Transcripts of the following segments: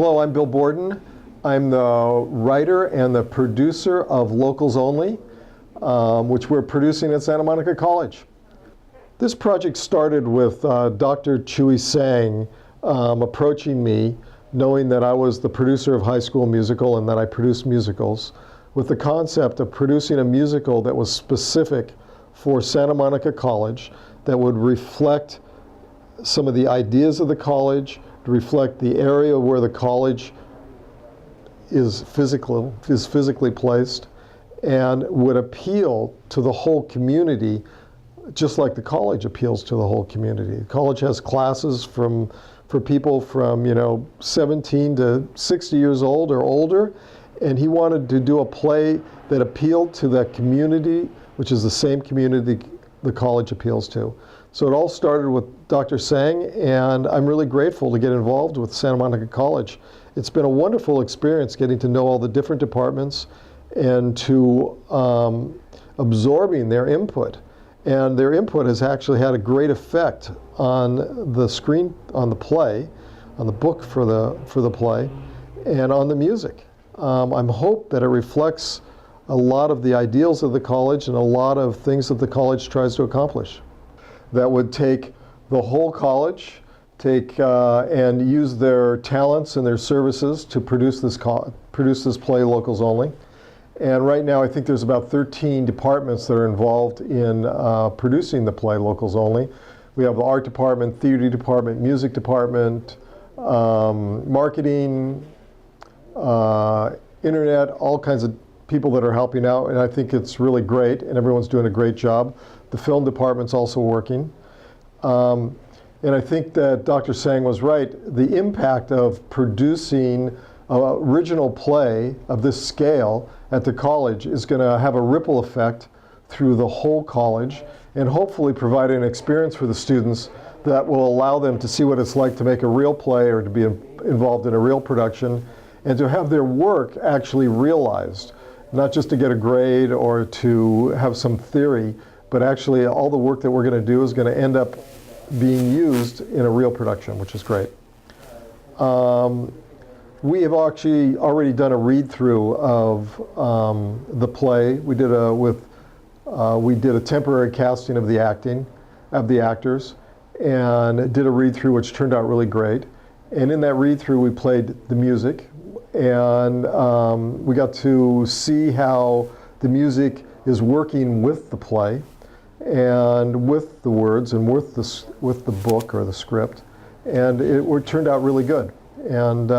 Hello, I'm Bill Borden. I'm the writer and the producer of Locals Only, which we're producing at Santa Monica College. This project started with Dr. Chui Sang approaching me, knowing that I was the producer of High School Musical and that I produced musicals, with the concept of producing a musical that was specific for Santa Monica College, that would reflect some of the ideas of the college, to reflect the area where the college is physically placed, and would appeal to the whole community, just like the college appeals to the whole community. The college has classes for people from 17 to 60 years old or older, and he wanted to do a play that appealed to that community, which is the same community the college appeals to. So it all started with Dr. Sang, and I'm really grateful to get involved with Santa Monica College. It's been a wonderful experience getting to know all the different departments and to absorbing their input. And their input has actually had a great effect on the screen, on the play, on the book for the play, and on the music. I'm hope that it reflects a lot of the ideals of the college and a lot of things that the college tries to accomplish. That would take the whole college, and use their talents and their services to produce this play, Locals Only. And right now I think there's about 13 departments that are involved in producing the play, Locals Only. We have the art department, theater department, music department, marketing, internet, all kinds of people that are helping out, and I think it's really great, and everyone's doing a great job. The film department's also working. And I think that Dr. Sang was right. The impact of producing an original play of this scale at the college is going to have a ripple effect through the whole college, and hopefully provide an experience for the students that will allow them to see what it's like to make a real play or to be involved in a real production, and to have their work actually realized, not just to get a grade or to have some theory, but actually all the work that we're going to do is going to end up being used in a real production, which is great. We have actually already done a read-through of the play. We did a temporary casting of the actors, and did a read-through which turned out really great. And in that read-through we played the music, and we got to see how the music is working with the play and with the words and with the book or the script, and it turned out really good. And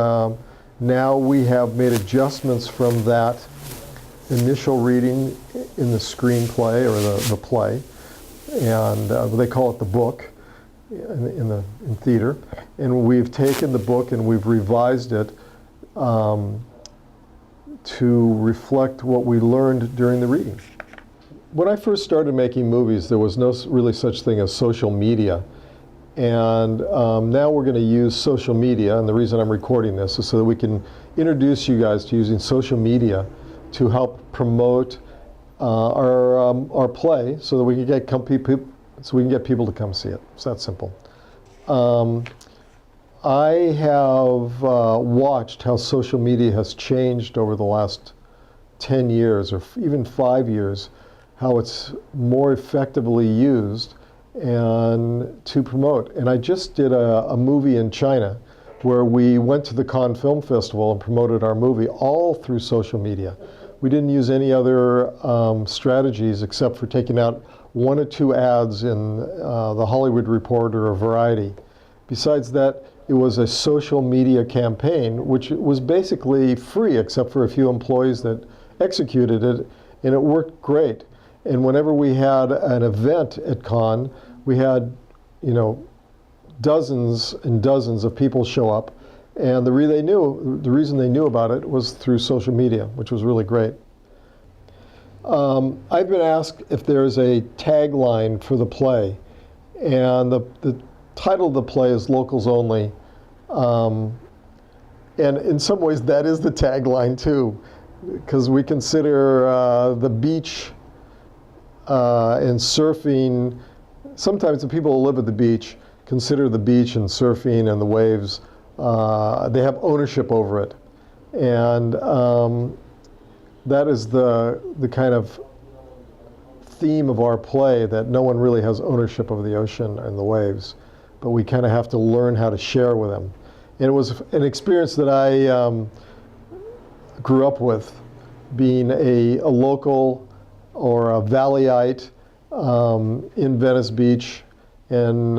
now we have made adjustments from that initial reading in the screenplay or the play, and they call it the book in theater, and we've taken the book and we've revised it to reflect what we learned during the reading. When I first started making movies, there was no really such thing as social media. And now we're going to use social media, and the reason I'm recording this is so that we can introduce you guys to using social media to help promote our play, so that we can get people to come see it. It's that simple. I have watched how social media has changed over the last 10 years or even 5 years, how it's more effectively used and to promote. And I just did a movie in China where we went to the Cannes Film Festival and promoted our movie all through social media. We didn't use any other strategies except for taking out 1 or 2 ads in the Hollywood Reporter or Variety. Besides that, it was a social media campaign, which was basically free except for a few employees that executed it, and it worked great. And whenever we had an event at Cannes, we had, dozens and dozens of people show up, and the reason they knew about it was through social media, which was really great. I've been asked if there's a tagline for the play, and the title of the play is Locals Only, and in some ways that is the tagline too, because we consider the beach and surfing. Sometimes the people who live at the beach consider the beach and surfing and the waves They have ownership over it. And that is the kind of theme of our play, that no one really has ownership of the ocean and the waves, but we kind of have to learn how to share with them. And it was an experience that I grew up with, being a local or a valleyite in Venice Beach and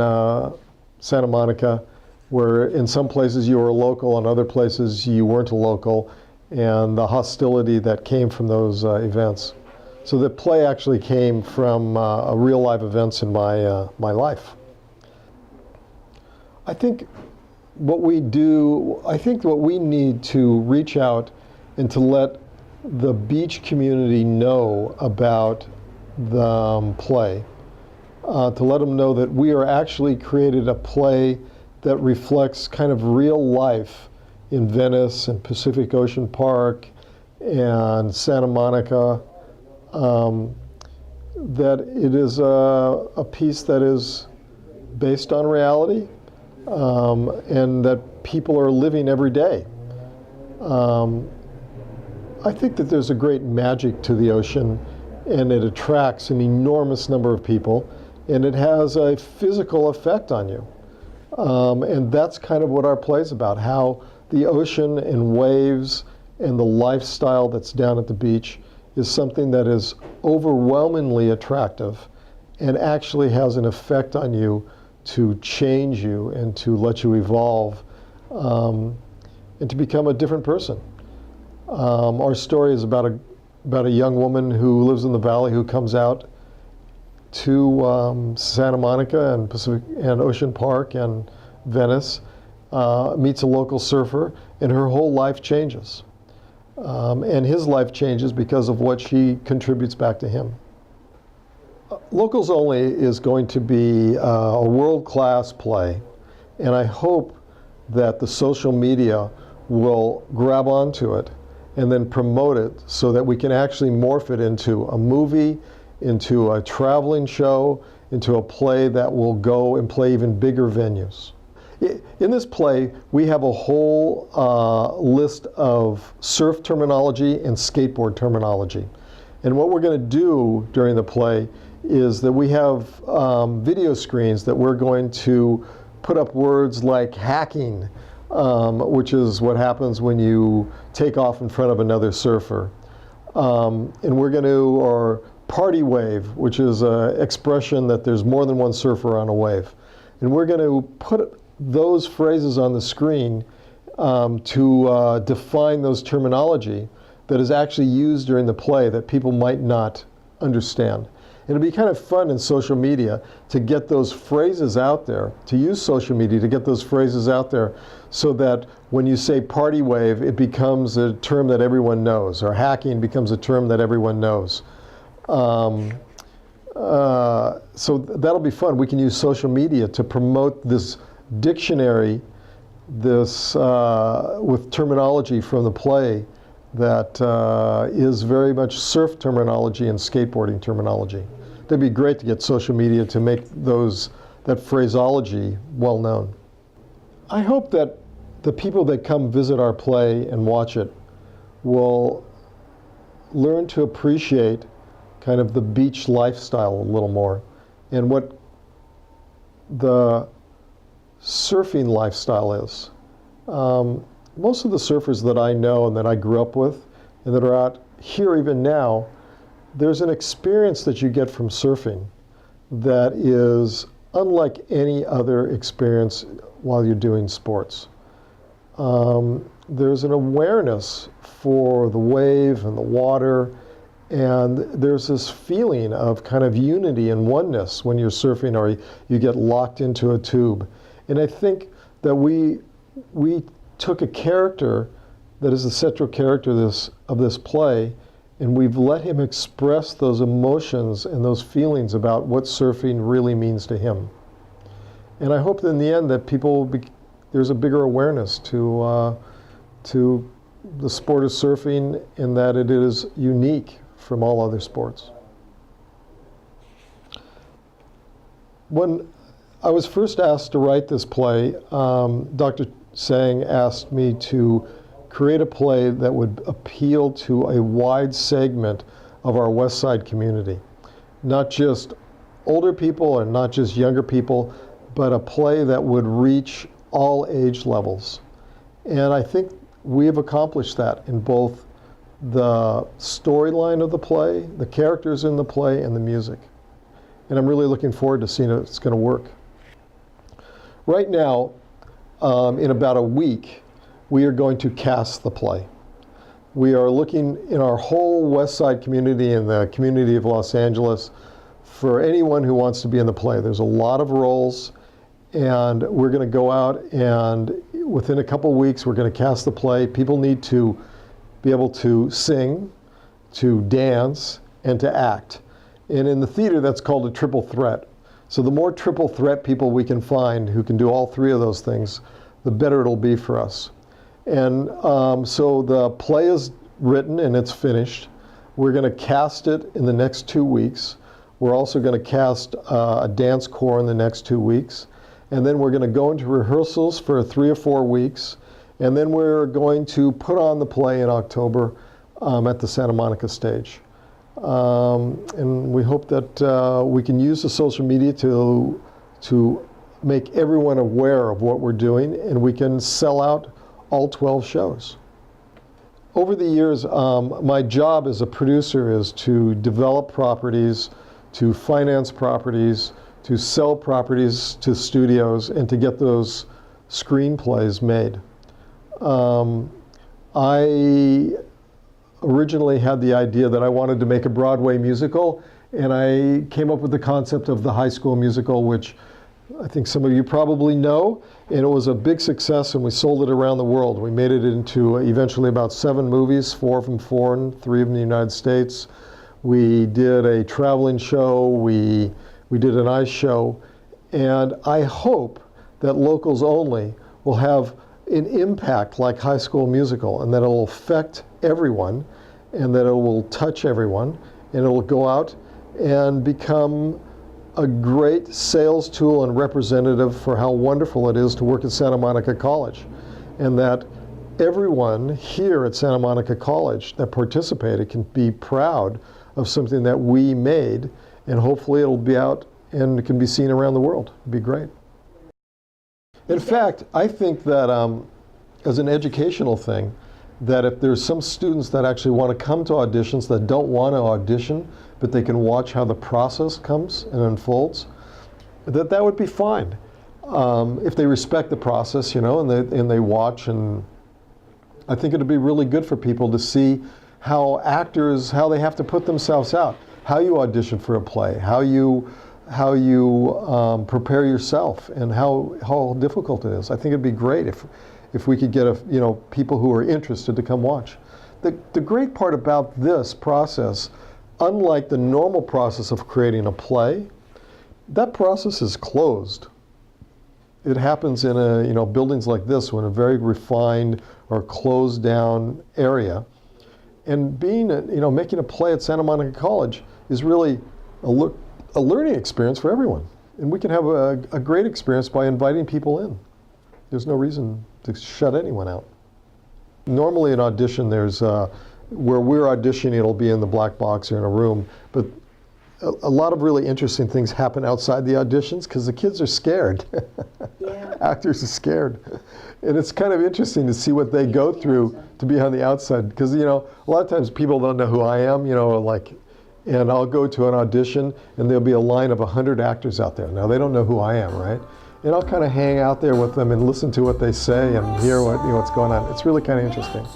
Santa Monica, where in some places you were a local and other places you weren't a local, and the hostility that came from those events. So the play actually came from real life events in my life. I think what we need to reach out and to let the beach community know about the play, to let them know that we are actually created a play that reflects kind of real life in Venice and Pacific Ocean Park and Santa Monica, that it is a piece that is based on reality, and that people are living every day. I think that there's a great magic to the ocean, and it attracts an enormous number of people, and it has a physical effect on you. And that's kind of what our play is about, how the ocean and waves and the lifestyle that's down at the beach is something that is overwhelmingly attractive and actually has an effect on you to change you and to let you evolve, and to become a different person. Our story is about a young woman who lives in the valley, who comes out to Santa Monica and Pacific and Ocean Park and Venice, meets a local surfer, and her whole life changes. And his life changes because of what she contributes back to him. Locals Only is going to be a world-class play, and I hope that the social media will grab onto it and then promote it so that we can actually morph it into a movie, into a traveling show, into a play that will go and play even bigger venues. In this play, we have a whole list of surf terminology and skateboard terminology. And what we're going to do during the play is that we have video screens that we're going to put up words like hacking, which is what happens when you take off in front of another surfer. And we're going to, or party wave, which is an expression that there's more than one surfer on a wave. And we're going to put those phrases on the screen to define those terminology that is actually used during the play that people might not understand. It'll be kind of fun in social media to get those phrases out there, to use social media to get those phrases out there, so that when you say party wave, it becomes a term that everyone knows, or hacking becomes a term that everyone knows. So that'll be fun. We can use social media to promote this dictionary, this with terminology from the play that is very much surf terminology and skateboarding terminology. It'd be great to get social media to make that phraseology well known. I hope that the people that come visit our play and watch it will learn to appreciate kind of the beach lifestyle a little more, and what the surfing lifestyle is. Most of the surfers that I know and that I grew up with and that are out here even now, there's an experience that you get from surfing that is unlike any other experience while you're doing sports. There's an awareness for the wave and the water, and there's this feeling of kind of unity and oneness when you're surfing, or you get locked into a tube. And I think that we took a character that is the central character of this play, and we've let him express those emotions and those feelings about what surfing really means to him. And I hope that in the end that there's a bigger awareness to the sport of surfing, and that it is unique from all other sports. When I was first asked to write this play, Dr. asked me to create a play that would appeal to a wide segment of our West Side community. Not just older people and not just younger people, but a play that would reach all age levels. And I think we have accomplished that in both the storyline of the play, the characters in the play, and the music. And I'm really looking forward to seeing if it's going to work. Right now, in about a week, we are going to cast the play. We are looking in our whole West Side community and the community of Los Angeles for anyone who wants to be in the play. There's a lot of roles, and we're going to go out, and within a couple weeks, we're going to cast the play. People need to be able to sing, to dance, and to act. And in the theater, that's called a triple threat. So the more triple threat people we can find who can do all three of those things, the better it'll be for us. And so the play is written and it's finished. We're going to cast it in the next 2 weeks. We're also going to cast a dance corps in the next 2 weeks. And then we're going to go into rehearsals for 3 or 4 weeks. And then we're going to put on the play in October at the Santa Monica stage. And we hope that we can use the social media to make everyone aware of what we're doing, and we can sell out all 12 shows. Over the years, my job as a producer is to develop properties, to finance properties, to sell properties to studios, and to get those screenplays made. I originally had the idea that I wanted to make a Broadway musical, and I came up with the concept of the High School Musical, which I think some of you probably know, and it was a big success, and we sold it around the world. We made it into eventually about 7 movies, 4 from foreign, 3 in the United States. We did a traveling show, we did an ice show, and I hope that Locals Only will have an impact like High School Musical, and that it will affect everyone, and that it will touch everyone, and it will go out and become a great sales tool and representative for how wonderful it is to work at Santa Monica College, and that everyone here at Santa Monica College that participated can be proud of something that we made, and hopefully it'll be out and it can be seen around the world. It'd be great. In fact, I think that as an educational thing, that if there's some students that actually want to come to auditions that don't want to audition, but they can watch how the process comes and unfolds, that would be fine. If they respect the process, you know, and they watch, and I think it'd be really good for people to see how actors, how they have to put themselves out, how you audition for a play, how you prepare yourself, and how difficult it is. I think it'd be great if we could get people who are interested to come watch. The great part about this process, unlike the normal process of creating a play, that process is closed. It happens in buildings like this one, a very refined or closed down area. And making a play at Santa Monica College is really a learning experience for everyone. And we can have a great experience by inviting people in. There's no reason to shut anyone out. Normally an audition, there's where we're auditioning, it'll be in the black box or in a room, but a lot of really interesting things happen outside the auditions because the kids are scared. Yeah. Actors are scared. And it's kind of interesting to see what they go through to be on the outside, because a lot of times people don't know who I am, and I'll go to an audition and there'll be a line of 100 actors out there. Now they don't know who I am, right? And I'll kind of hang out there with them and listen to what they say and hear what's going on. It's really kind of interesting.